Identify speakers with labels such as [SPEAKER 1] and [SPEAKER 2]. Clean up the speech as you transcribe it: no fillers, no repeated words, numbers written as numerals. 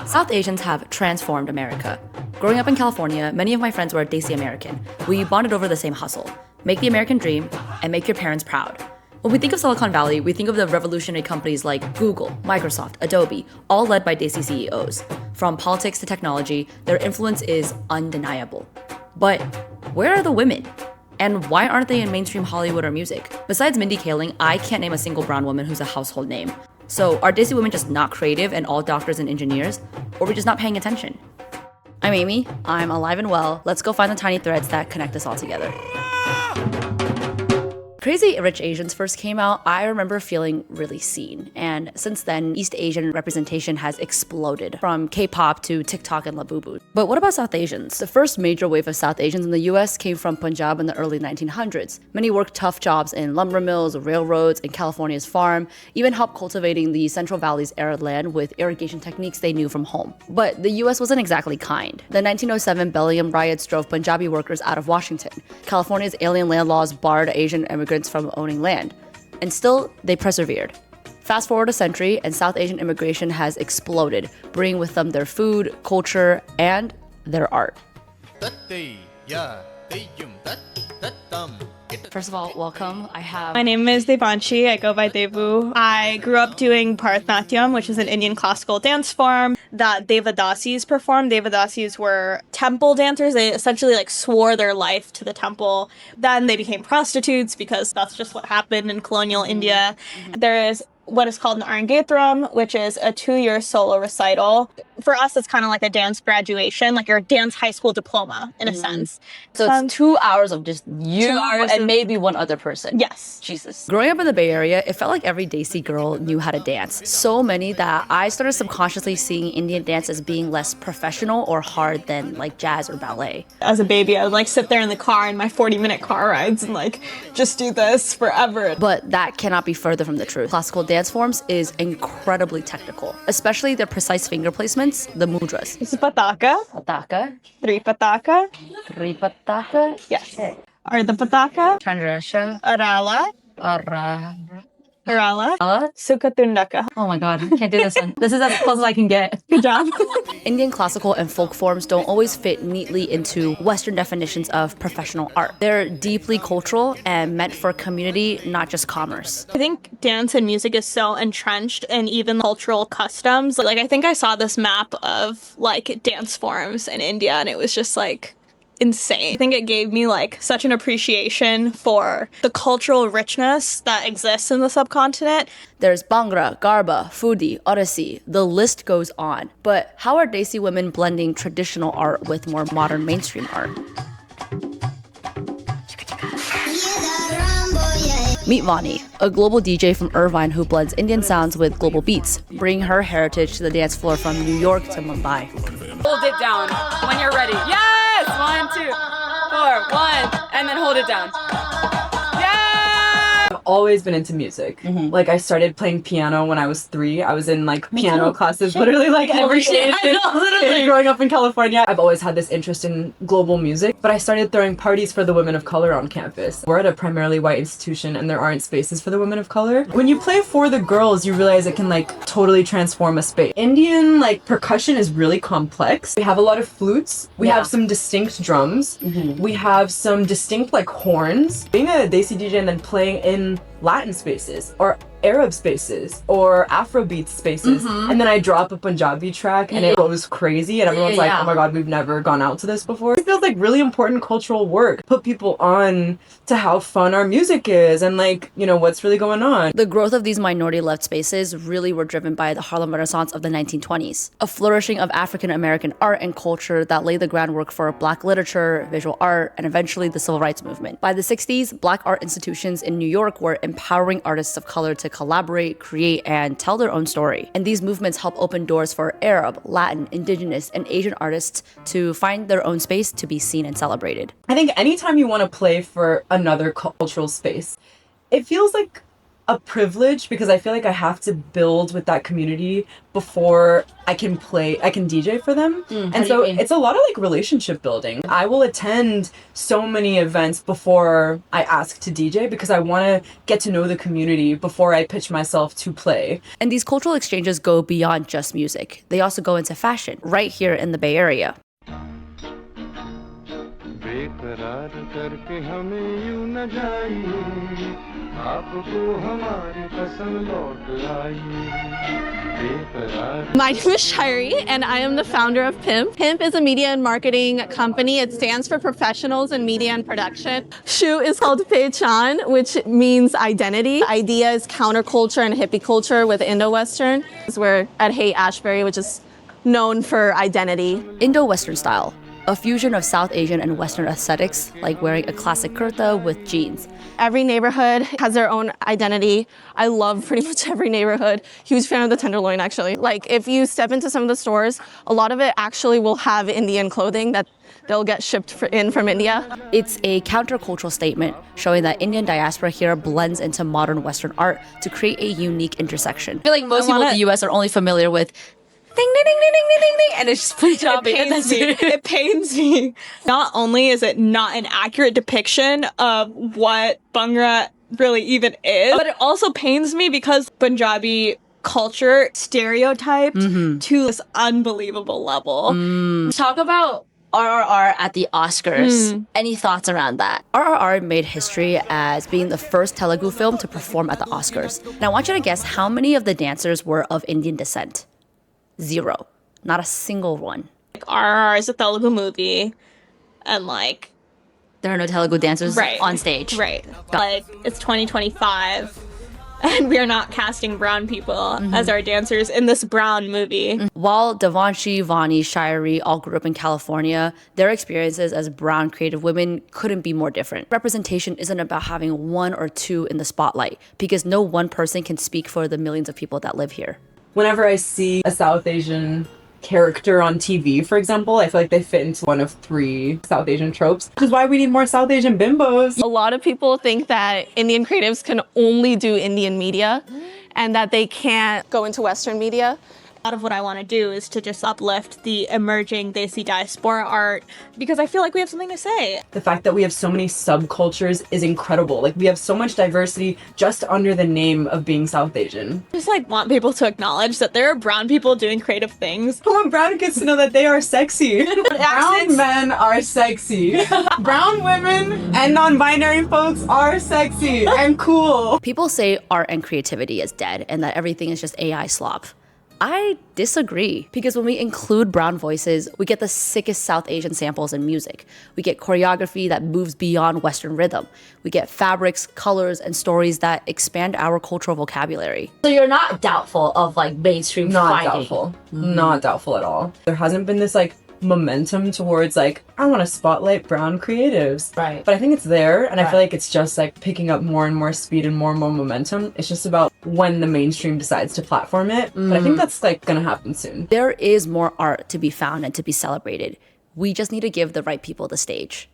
[SPEAKER 1] South Asians have transformed America. Growing up in California, many of my friends were Desi American. We bonded over the same hustle. Make the American dream and make your parents proud. When we think of Silicon Valley, we think of the revolutionary companies like Google, Microsoft, Adobe, all led by Desi CEOs. From politics to technology, their influence is undeniable. But where are the women? And why aren't they in mainstream Hollywood or music? Besides Mindy Kaling, I can't name a single brown woman who's a household name. So are Desi women just not creative and all doctors and engineers? Or are we just not paying attention? I'm Amy, I'm alive and well. Let's go find the tiny threads that connect us all together. Crazy Rich Asians first came out, I remember feeling really seen. And since then, East Asian representation has exploded, from K-pop to TikTok and Labubu. But what about South Asians? The first major wave of South Asians in the US came from Punjab in the early 1900s. Many worked tough jobs in lumber mills, railroads, and California's farm, even helped cultivating the Central Valley's arid land with irrigation techniques they knew from home. But the US wasn't exactly kind. The 1907 Bellingham riots drove Punjabi workers out of Washington. California's alien land laws barred Asian immigrants from owning land. And still, they persevered. Fast forward a century, and South Asian immigration has exploded, bringing with them their food, culture, and their art. First of all, welcome.
[SPEAKER 2] My name is Devanshi. I go by Devu. I grew up doing Bharatanatyam, which is an Indian classical dance form that Devadasis performed. Devadasis were temple dancers. They essentially swore their life to the temple. Then they became prostitutes because that's just what happened in colonial India. There is what is called an Arangetram, which is a 2-year solo recital. For us, it's kind of like a dance graduation, like your dance high school diploma, in a sense.
[SPEAKER 1] So it's 2 hours of just you and maybe one other person.
[SPEAKER 2] Yes.
[SPEAKER 1] Jesus. Growing up in the Bay Area, it felt like every Desi girl knew how to dance. So many that I started subconsciously seeing Indian dance as being less professional or hard than jazz or ballet.
[SPEAKER 2] As a baby, I would sit there in the car in my 40-minute car rides and just do this forever.
[SPEAKER 1] But that cannot be further from the truth. Classical dance forms is incredibly technical, especially their precise finger placements, the mudras.
[SPEAKER 2] It's Pataka.
[SPEAKER 1] Pataka.
[SPEAKER 2] Tripataka.
[SPEAKER 1] Tripataka.
[SPEAKER 2] Yes. Ardhapataka.
[SPEAKER 1] Chandrasha.
[SPEAKER 2] Arala. Arala. Sukatundaka.
[SPEAKER 1] Oh my god, I can't do this one. This is as close as I can get.
[SPEAKER 2] Good job.
[SPEAKER 1] Indian classical and folk forms don't always fit neatly into Western definitions of professional art. They're deeply cultural and meant for community, not just commerce.
[SPEAKER 2] I think dance and music is so entrenched in even cultural customs. I think I saw this map of dance forms in India and it was just insane. I think it gave me such an appreciation for the cultural richness that exists in the subcontinent.
[SPEAKER 1] There's Bhangra, Garba, Fudi, Odissi, the list goes on. But how are Desi women blending traditional art with more modern mainstream art? Meet Vani, a global DJ from Irvine who blends Indian sounds with global beats, bringing her heritage to the dance floor from New York to Mumbai.
[SPEAKER 3] Hold it down when you're ready. Yes! 1, 2, 4, 1, and then hold it down.
[SPEAKER 4] I've always been into music. I started playing piano when I was 3. I was in piano classes literally every day. Growing up in California, I've always had this interest in global music, but I started throwing parties for the women of color on campus. We're at a primarily white institution and there aren't spaces for the women of color. When you play for the girls, you realize it can totally transform a space. Indian percussion is really complex. We have a lot of flutes. We have some distinct drums. We have some distinct horns. Being a Desi DJ and then playing in Latin spaces or Arab spaces or Afrobeat spaces, and then I drop a Punjabi track and it goes crazy and everyone's oh my god, we've never gone out to this before. It feels like really important cultural work. Put people on to how fun our music is and what's really going on.
[SPEAKER 1] The growth of these minority left spaces really were driven by the Harlem Renaissance of the 1920s, a flourishing of African American art and culture that laid the groundwork for Black literature, visual art, and eventually the Civil Rights Movement. By the 60s, Black art institutions in New York were empowering artists of color to collaborate, create, and tell their own story. And these movements help open doors for Arab, Latin, Indigenous, and Asian artists to find their own space to be seen and celebrated.
[SPEAKER 4] I think anytime you want to play for another cultural space, it feels like a privilege because I feel like I have to build with that community before I can DJ for them. And so it's a lot of like relationship building. I will attend so many events before I ask to DJ because I want to get to know the community before I pitch myself to play.
[SPEAKER 1] And these cultural exchanges go beyond just music. They also go into fashion, right here in the Bay Area.
[SPEAKER 5] बेकरार करके हमें यूं न जाइए आपको हमारी कसम लौट आइए बेकरार
[SPEAKER 2] My name is Shirey, and I am the founder of PIMP. PIMP is a media and marketing company. It stands for Professionals in Media and Production. Shoe is called Pehchan, which means identity. Idea is counterculture and hippie culture with Indo-Western. We're at Haight-Ashbury, which is known for identity.
[SPEAKER 1] Indo-Western style, a fusion of South Asian and Western aesthetics, like wearing a classic kurta with jeans.
[SPEAKER 2] Every neighborhood has their own identity. I love pretty much every neighborhood. Huge fan of the Tenderloin, actually. Like, if you step into some of the stores, a lot of it actually will have Indian clothing that they'll get shipped in from India.
[SPEAKER 1] It's a countercultural statement showing that Indian diaspora here blends into modern Western art to create a unique intersection. I feel like most people in the US are only familiar with ding, ding, ding, ding, ding, ding, ding, and it's just Punjabi.
[SPEAKER 2] It pains me. Not only is it not an accurate depiction of what Bhangra really even is, but it also pains me because Punjabi culture stereotyped to this unbelievable level.
[SPEAKER 1] Talk about RRR at the Oscars. Any thoughts around that? RRR made history as being the first Telugu film to perform at the Oscars. And I want you to guess how many of the dancers were of Indian descent. 0. Not a single one.
[SPEAKER 2] Like, RRR is a Telugu movie, and like
[SPEAKER 1] there are no Telugu dancers on stage.
[SPEAKER 2] Right. Like, it's 2025, and we are not casting brown people as our dancers in this brown movie.
[SPEAKER 1] While Devanshi, Vani, Shirey all grew up in California, their experiences as brown creative women couldn't be more different. Representation isn't about having one or two in the spotlight, because no one person can speak for the millions of people that live here.
[SPEAKER 4] Whenever I see a South Asian character on TV, for example, I feel like they fit into one of 3 South Asian tropes, which is why we need more South Asian bimbos.
[SPEAKER 2] A lot of people think that Indian creatives can only do Indian media and that they can't go into Western media. A lot of what I want to do is to just uplift the emerging Desi diaspora art because I feel like we have something to say.
[SPEAKER 4] The fact that we have so many subcultures is incredible. Like, we have so much diversity just under the name of being South Asian.
[SPEAKER 2] I just like want people to acknowledge that there are brown people doing creative things.
[SPEAKER 4] I want brown kids to know that they are sexy. Brown men are sexy. Brown women and non-binary folks are sexy and cool.
[SPEAKER 1] People say art and creativity is dead and that everything is just AI slop. I disagree, because when we include brown voices, we get the sickest South Asian samples in music. We get choreography that moves beyond Western rhythm. We get fabrics, colors, and stories that expand our cultural vocabulary.
[SPEAKER 6] So you're not doubtful of like mainstream
[SPEAKER 4] Not
[SPEAKER 6] finding?
[SPEAKER 4] doubtful. Not doubtful at all. There hasn't been this like momentum towards like, I want to spotlight brown creatives.
[SPEAKER 6] Right.
[SPEAKER 4] But I think it's there, and I feel like it's just like picking up more and more speed and more momentum. It's just about when the mainstream decides to platform it. But I think that's like gonna happen soon.
[SPEAKER 1] There is more art to be found and to be celebrated. We just need to give the right people the stage.